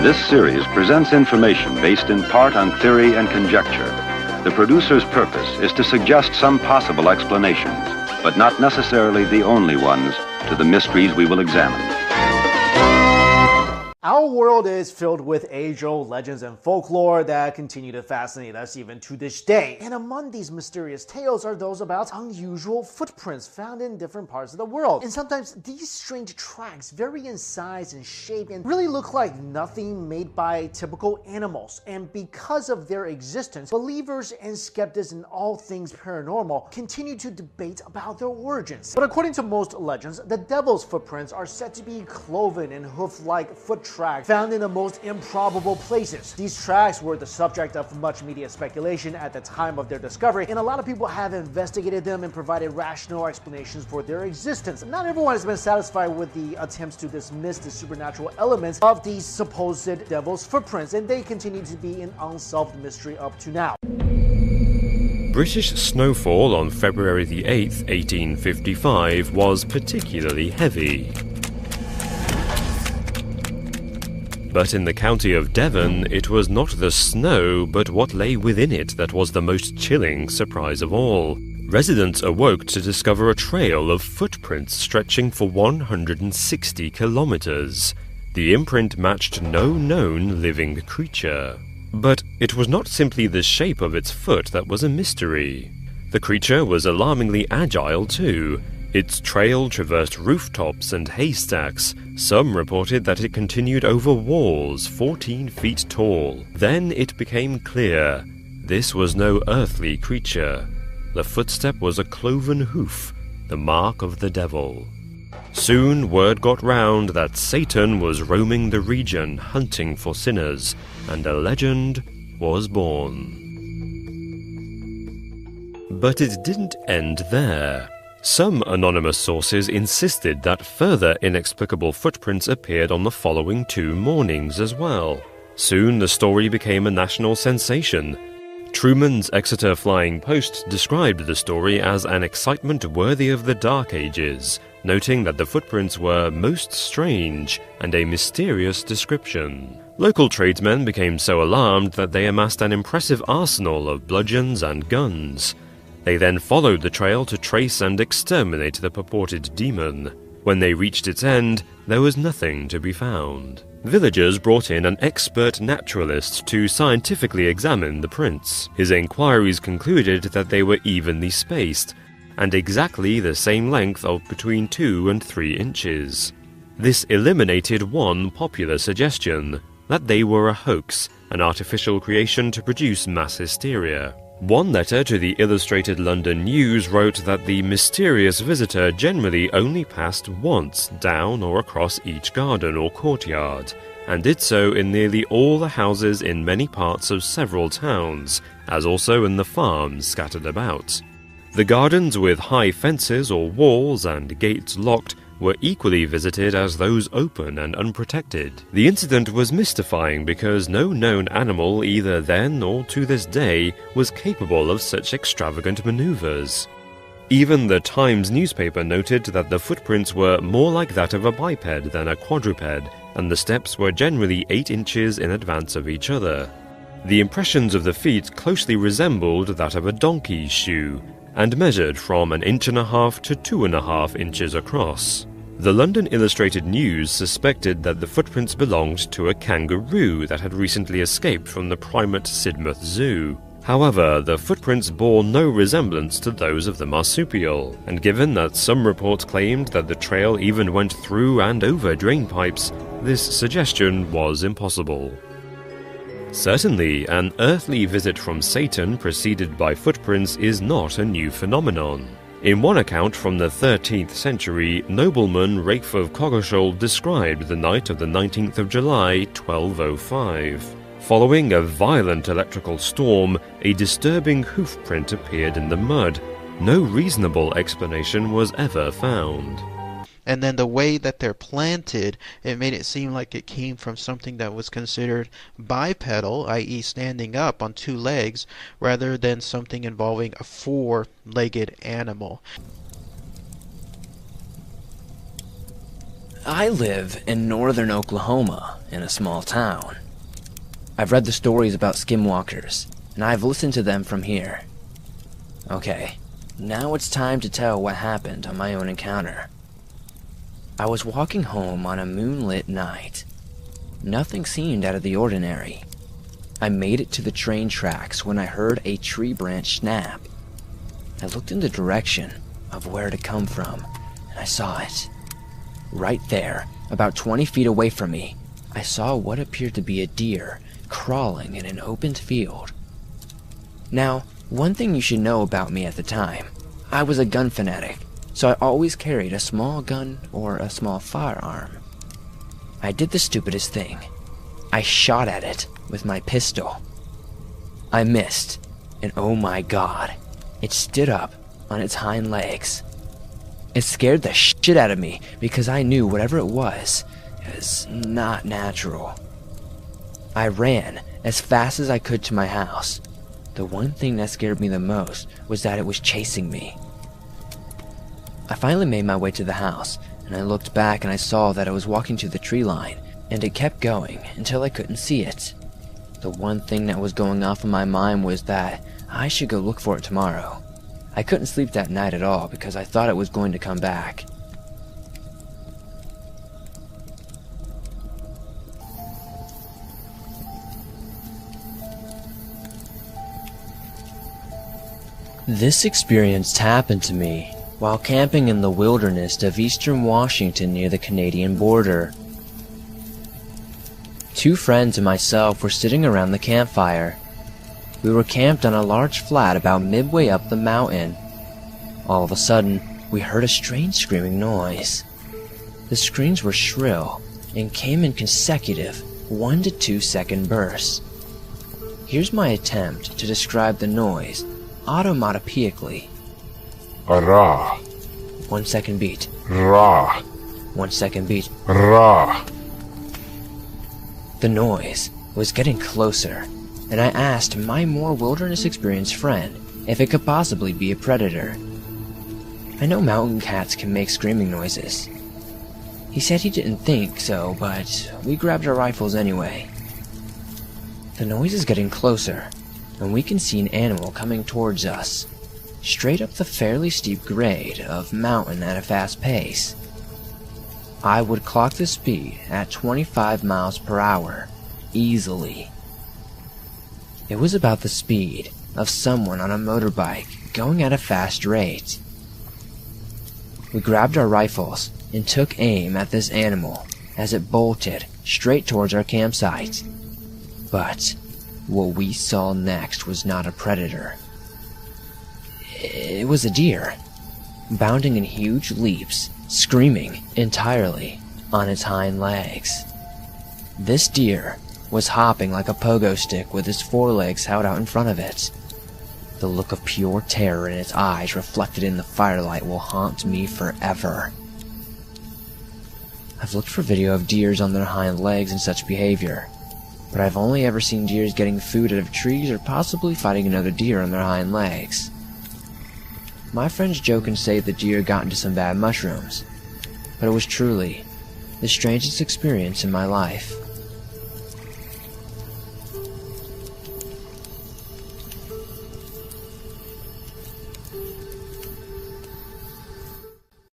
This series presents information based in part on theory and conjecture. The producer's purpose is to suggest some possible explanations, but not necessarily the only ones, to the mysteries we will examine. Our world is filled with age-old legends and folklore that continue to fascinate us even to this day. And among these mysterious tales are those about unusual footprints found in different parts of the world. And sometimes these strange tracks vary in size and shape and really look like nothing made by typical animals. And because of their existence, believers and skeptics in all things paranormal continue to debate about their origins. But according to most legends, the devil's footprints are said to be cloven and hoof-like foot tracks found in the most improbable places. These tracks were the subject of much media speculation at the time of their discovery, and a lot of people have investigated them and provided rational explanations for their existence. Not everyone has been satisfied with the attempts to dismiss the supernatural elements of these supposed devil's footprints, and they continue to be an unsolved mystery up to now. British snowfall on February the 8th, 1855 was particularly heavy. But in the county of Devon, it was not the snow, but what lay within it that was the most chilling surprise of all. Residents awoke to discover a trail of footprints stretching for 160 kilometers. The imprint matched no known living creature. But it was not simply the shape of its foot that was a mystery. The creature was alarmingly agile too. Its trail traversed rooftops and haystacks. Some reported that it continued over walls 14 feet tall. Then it became clear. This was no earthly creature. The footstep was a cloven hoof, the mark of the devil. Soon word got round that Satan was roaming the region hunting for sinners, and a legend was born. But it didn't end there. Some anonymous sources insisted that further inexplicable footprints appeared on the following 2 mornings as well. Soon the story became a national sensation. Truman's Exeter Flying Post described the story as an excitement worthy of the Dark Ages, noting that the footprints were most strange and a mysterious description. Local tradesmen became so alarmed that they amassed an impressive arsenal of bludgeons and guns. They then followed the trail to trace and exterminate the purported demon. When they reached its end, there was nothing to be found. Villagers brought in an expert naturalist to scientifically examine the prints. His inquiries concluded that they were evenly spaced, and exactly the same length of between 2 and 3 inches. This eliminated one popular suggestion, that they were a hoax, an artificial creation to produce mass hysteria. One letter to the Illustrated London News wrote that the mysterious visitor generally only passed once down or across each garden or courtyard, and did so in nearly all the houses in many parts of several towns, as also in the farms scattered about. The gardens with high fences or walls and gates locked were equally visited as those open and unprotected. The incident was mystifying because no known animal either then or to this day was capable of such extravagant maneuvers. Even the Times newspaper noted that the footprints were more like that of a biped than a quadruped, and the steps were generally 8 inches in advance of each other. The impressions of the feet closely resembled that of a donkey's shoe, and measured from 1.5 inches to 2.5 inches across. The London Illustrated News suspected that the footprints belonged to a kangaroo that had recently escaped from the Primate Sidmouth Zoo. However, the footprints bore no resemblance to those of the marsupial, and given that some reports claimed that the trail even went through and over drainpipes, this suggestion was impossible. Certainly, an earthly visit from Satan preceded by footprints is not a new phenomenon. In one account from the 13th century, nobleman Rafe of Coggeshall described the night of the 19th of July, 1205. Following a violent electrical storm, a disturbing hoofprint appeared in the mud. No reasonable explanation was ever found. And then the way that they're planted, it made it seem like it came from something that was considered bipedal, i.e. standing up on 2 legs, rather than something involving a 4-legged animal. I live in northern Oklahoma, in a small town. I've read the stories about skinwalkers, and I've listened to them from here. Okay, now it's time to tell what happened on my own encounter. I was walking home on a moonlit night. Nothing seemed out of the ordinary. I made it to the train tracks when I heard a tree branch snap. I looked in the direction of where it had come from, and I saw it. Right there, about 20 feet away from me, I saw what appeared to be a deer crawling in an opened field. Now, one thing you should know about me at the time, I was a gun fanatic, so I always carried a small gun or a small firearm. I did the stupidest thing. I shot at it with my pistol. I missed, and oh my god, it stood up on its hind legs. It scared the shit out of me because I knew whatever it was not natural. I ran as fast as I could to my house. The one thing that scared me the most was that it was chasing me. I finally made my way to the house, and I looked back and I saw that I was walking to the tree line, and it kept going until I couldn't see it. The one thing that was going off in my mind was that I should go look for it tomorrow. I couldn't sleep that night at all because I thought it was going to come back. This experience happened to me while camping in the wilderness of eastern Washington near the Canadian border. Two friends and myself were sitting around the campfire. We were camped on a large flat about midway up the mountain. All of a sudden, we heard a strange screaming noise. The screams were shrill and came in consecutive 1 to 2 second bursts. Here's my attempt to describe the noise automatopoeically. Ra. 1 second beat. Ra. 1 second beat. Ra. The noise was getting closer, and I asked my more wilderness-experienced friend if it could possibly be a predator. I know mountain cats can make screaming noises. He said he didn't think so, but we grabbed our rifles anyway. The noise is getting closer, and we can see an animal coming towards us, straight up the fairly steep grade of mountain at a fast pace. I would clock the speed at 25 miles per hour, easily. It was about the speed of someone on a motorbike going at a fast rate. We grabbed our rifles and took aim at this animal as it bolted straight towards our campsite. But what we saw next was not a predator. It was a deer, bounding in huge leaps, screaming entirely on its hind legs. This deer was hopping like a pogo stick with its forelegs held out in front of it. The look of pure terror in its eyes reflected in the firelight will haunt me forever. I've looked for video of deers on their hind legs and such behavior, but I've only ever seen deers getting food out of trees or possibly fighting another deer on their hind legs. My friends joke and say the deer got into some bad mushrooms, but it was truly the strangest experience in my life.